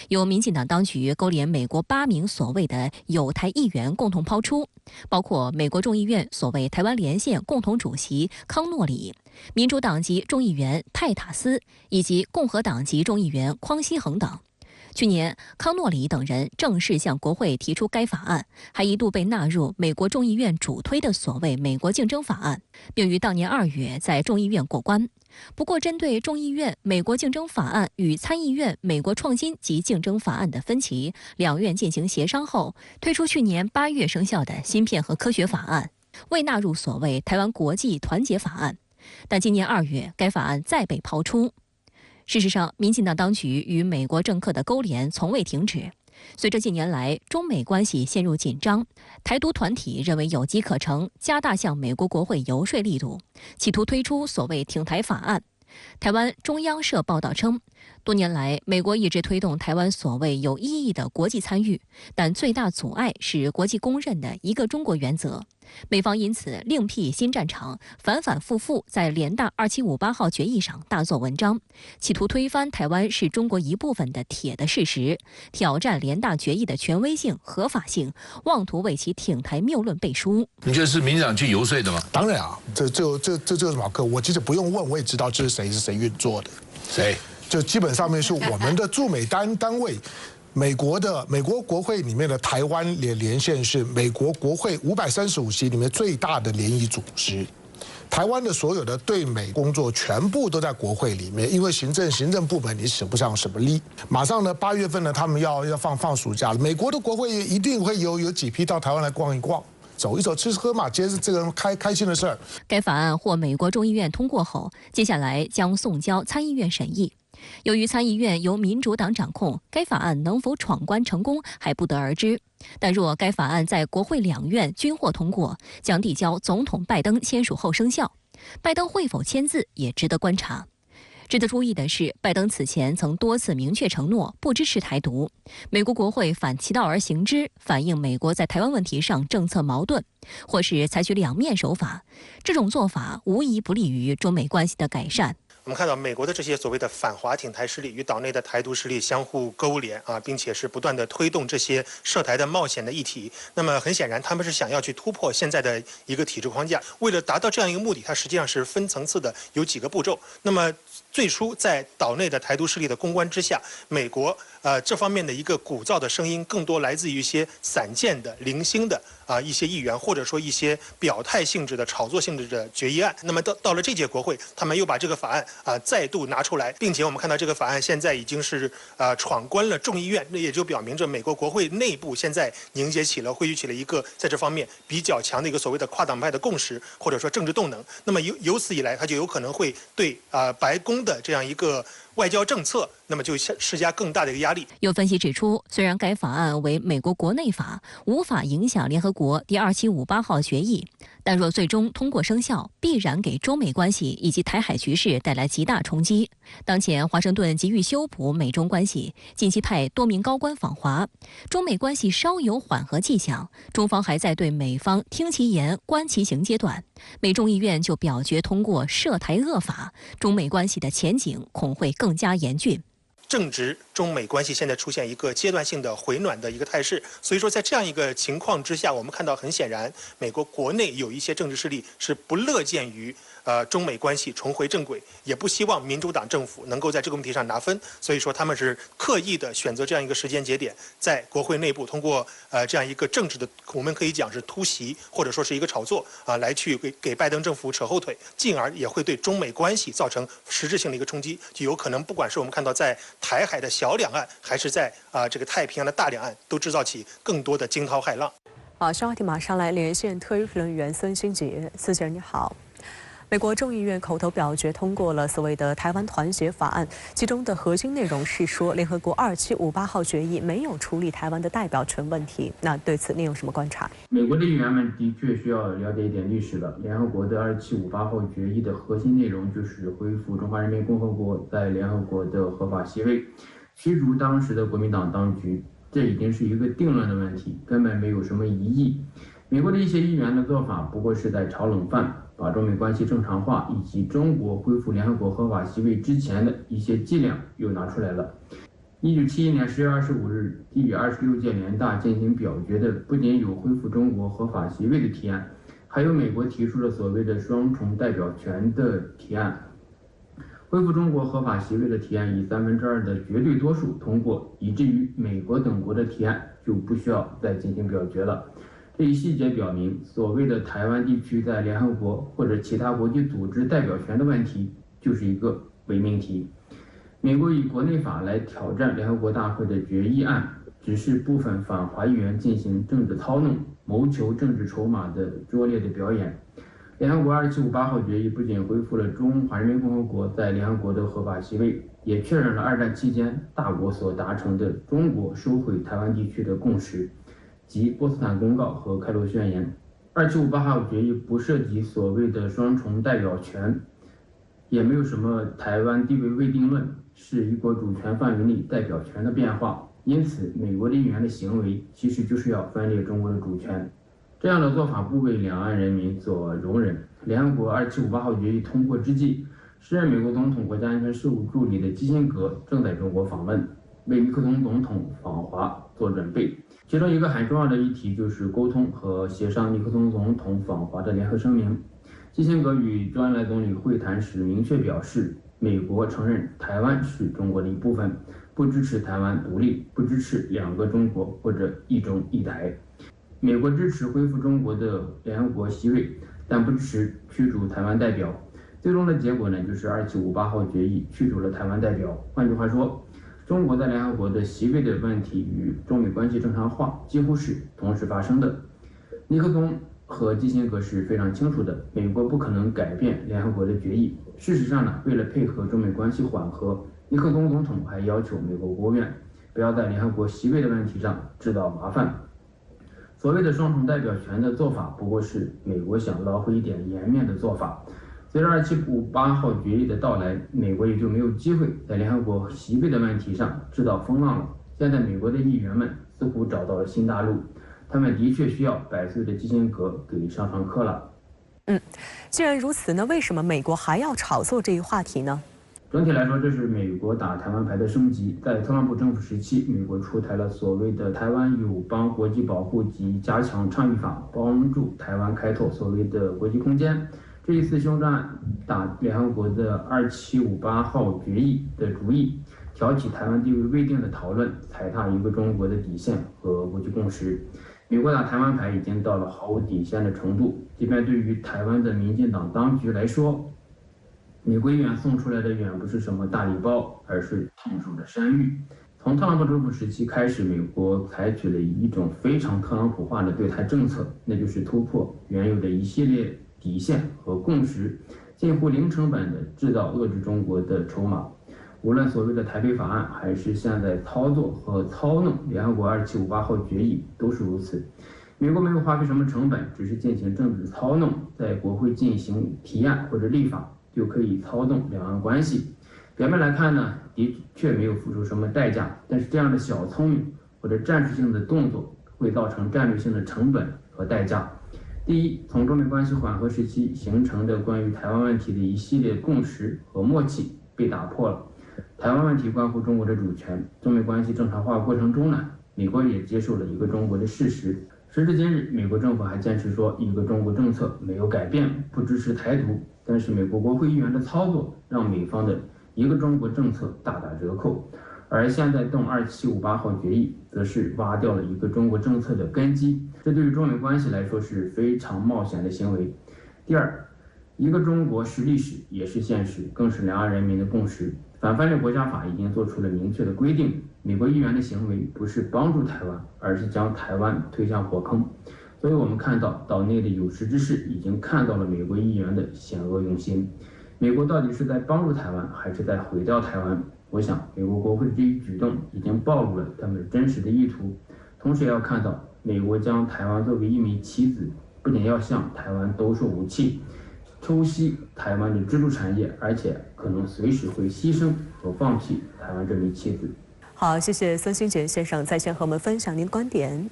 由民进党当局勾连美国8名所谓的友台议员共同抛出，包括美国众议院所谓台湾连线共同主席康诺里、民主党籍众议员泰塔斯以及共和党籍众议员匡希恒等。去年，康诺里等人正式向国会提出该法案，还一度被纳入美国众议院主推的所谓美国竞争法案，并于当年2月在众议院过关。不过，针对众议院美国竞争法案与参议院美国创新及竞争法案的分歧，两院进行协商后，推出去年8月生效的芯片和科学法案，未纳入所谓台湾国际团结法案。但今年2月，该法案再被抛出。事实上，民进党当局与美国政客的勾连从未停止。随着近年来中美关系陷入紧张，台独团体认为有机可乘，加大向美国国会游说力度，企图推出所谓挺台法案。台湾中央社报道称，多年来美国一直推动台湾所谓有意义的国际参与，但最大阻碍是国际公认的一个中国原则。美方因此另辟新战场，反反复复在联大2758号决议上大做文章，企图推翻台湾是中国一部分的铁的事实，挑战联大决议的权威性、合法性，妄图为其挺台谬论背书。你觉得是民进党去游说的吗？当然啊，这有什么可？我其实不用问，我也知道这是谁运作的。谁？就基本上面是我们的驻美单位。美国国会里面的台湾连线是美国国会535席里面最大的联谊组织，台湾的所有的对美工作全部都在国会里面，因为行政部门你使不上什么力。马上呢8月份呢他们要放暑假了，美国的国会一定会有几批到台湾来逛一逛。走一走，吃吃喝嘛，皆是这个开心的事儿。该法案获美国众议院通过后，接下来将送交参议院审议。由于参议院由民主党掌控，该法案能否闯关成功还不得而知。但若该法案在国会2院均获通过，将递交总统拜登签署后生效。拜登会否签字也值得观察。值得注意的是，拜登此前曾多次明确承诺不支持台独，美国国会反其道而行之，反映美国在台湾问题上政策矛盾，或是采取两面手法。这种做法无疑不利于中美关系的改善。我们看到美国的这些所谓的反华挺台势力与岛内的台独势力相互勾连啊，并且是不断的推动这些涉台的冒险的议题。那么很显然，他们是想要去突破现在的一个体制框架。为了达到这样一个目的，它实际上是分层次的，有几个步骤。那么最初在岛内的台独势力的攻关之下，美国这方面的一个鼓噪的声音，更多来自于一些散见的、零星的一些议员，或者说一些表态性质的、炒作性质的决议案。那么到了这届国会，他们又把这个法案再度拿出来，并且我们看到这个法案现在已经是闯关了众议院，那也就表明着美国国会内部现在汇聚起了一个在这方面比较强的一个所谓的跨党派的共识，或者说政治动能。那么由此以来，它就有可能会对白宫的这样一个外交政策，那么就施加更大的一个压力。有分析指出，虽然该法案为美国国内法，无法影响联合国第2758号决议，但若最终通过生效，必然给中美关系以及台海局势带来极大冲击。当前，华盛顿急于修补美中关系，近期派多名高官访华，中美关系稍有缓和迹象，中方还在对美方听其言观其行阶段。美众议院就表决通过涉台恶法，中美关系的前景恐会更加严峻。正值中美关系现在出现一个阶段性的回暖的一个态势，所以说在这样一个情况之下，我们看到很显然，美国国内有一些政治势力是不乐见于中美关系重回正轨，也不希望民主党政府能够在这个问题上拿分，所以说他们是刻意的选择这样一个时间节点，在国会内部通过这样一个政治的，我们可以讲是突袭或者说是一个炒作来去给拜登政府扯后腿，进而也会对中美关系造成实质性的一个冲击，就有可能不管是我们看到在台海的小两岸，还是在这个太平洋的大两岸，都制造起更多的惊涛骇浪。好，稍后马上来连线特约评论员孙兴杰，孙先生你好。美国众议院口头表决通过了所谓的台湾团结法案，其中的核心内容是说，联合国2758号决议没有处理台湾的代表权问题。那对此您有什么观察？美国的议员们的确需要了解一点历史了。联合国的2758号决议的核心内容就是恢复中华人民共和国在联合国的合法席位，驱逐当时的国民党当局，这已经是一个定论的问题，根本没有什么疑义。美国的一些议员的做法不过是在炒冷饭，把中美关系正常化以及中国恢复联合国合法席位之前的一些伎俩又拿出来了。1971年10月25日，第26届联大进行表决的不仅有恢复中国合法席位的提案，还有美国提出了所谓的双重代表权的提案。恢复中国合法席位的提案以2/3的绝对多数通过，以至于美国等国的提案就不需要再进行表决了。这一细节表明，所谓的台湾地区在联合国或者其他国际组织代表权的问题，就是一个伪命题。美国以国内法来挑战联合国大会的决议案，只是部分反华议员进行政治操弄、谋求政治筹码的拙劣的表演。联合国2758号决议不仅恢复了中华人民共和国在联合国的合法席位，也确认了2战期间大国所达成的中国收回台湾地区的共识，即波茨坦公告和开罗宣言。2758号决议不涉及所谓的双重代表权，也没有什么台湾地位未定论，是一国主权范围内代表权的变化。因此，美国的议员的行为其实就是要分裂中国的主权。这样的做法不为两岸人民所容忍。联合国2758号决议通过之际，时任美国总统国家安全事务助理的基辛格正在中国访问，为尼克松总统访华做准备。其中一个很重要的议题就是沟通和协商尼克松总统访华的联合声明。基辛格与周恩来总理会谈时明确表示，美国承认台湾是中国的一部分，不支持台湾独立，不支持2个中国或者一中一台。美国支持恢复中国的联合国席位，但不支持驱逐台湾代表。最终的结果呢，就是2758号决议驱逐了台湾代表。换句话说，中国在联合国的席位的问题与中美关系正常化几乎是同时发生的。尼克松和基辛格是非常清楚的，美国不可能改变联合国的决议。事实上呢，为了配合中美关系缓和，尼克松总统还要求美国国务院不要在联合国席位的问题上制造麻烦。所谓的双重代表权的做法，不过是美国想捞回一点颜面的做法。随着2758号决议的到来，美国也就没有机会在联合国席位的问题上制造风浪了。现在美国的议员们似乎找到了新大陆，他们的确需要100岁的基辛格给上课了。既然如此呢，为什么美国还要炒作这一话题呢？整体来说，这是美国打台湾牌的升级。在特朗普政府时期，美国出台了所谓的台湾友邦国际保护及加强倡议法，帮助台湾开拓所谓的国际空间。这一次修正案打联合国的2758号决议的主意，挑起台湾地位未定的讨论，踩踏一个中国的底线和国际共识。美国打台湾牌已经到了毫无底线的程度，即便对于台湾的民进党当局来说，美国议员送出来的远不是什么大礼包，而是烫手的山芋。从特朗普政府时期开始，美国采取了一种非常特朗普化的对台政策，那就是突破原有的一系列底线和共识，近乎零成本的制造遏制中国的筹码。无论所谓的台北法案，还是现在操作和操弄联合国2758号决议，都是如此。美国没有花费什么成本，只是进行政治操弄，在国会进行提案或者立法，就可以操纵两岸关系。表面来看呢，的确没有付出什么代价，但是这样的小聪明或者战术性的动作会造成战略性的成本和代价。第一，从中美关系缓和时期形成的关于台湾问题的一系列共识和默契被打破了。台湾问题关乎中国的主权，中美关系正常化过程中呢，美国也接受了一个中国的事实。时至今日，美国政府还坚持说一个中国政策没有改变，不支持台独，但是美国国会议员的操作让美方的一个中国政策大打折扣，而现在动2758号决议则是挖掉了一个中国政策的根基，这对于中美关系来说是非常冒险的行为。第二，一个中国是历史也是现实，更是两岸人民的共识。反分裂国家法已经做出了明确的规定，美国议员的行为不是帮助台湾，而是将台湾推向火坑。所以我们看到岛内的有识之士已经看到了美国议员的险恶用心。美国到底是在帮助台湾，还是在毁掉台湾？我想美国国会的这一举动已经暴露了他们真实的意图。同时也要看到，美国将台湾作为一枚棋子，不仅要向台湾兜售武器，抽吸台湾的支柱产业，而且可能随时会牺牲和放弃台湾这枚棋子。好，谢谢孙兴杰先生在线和我们分享您的观点。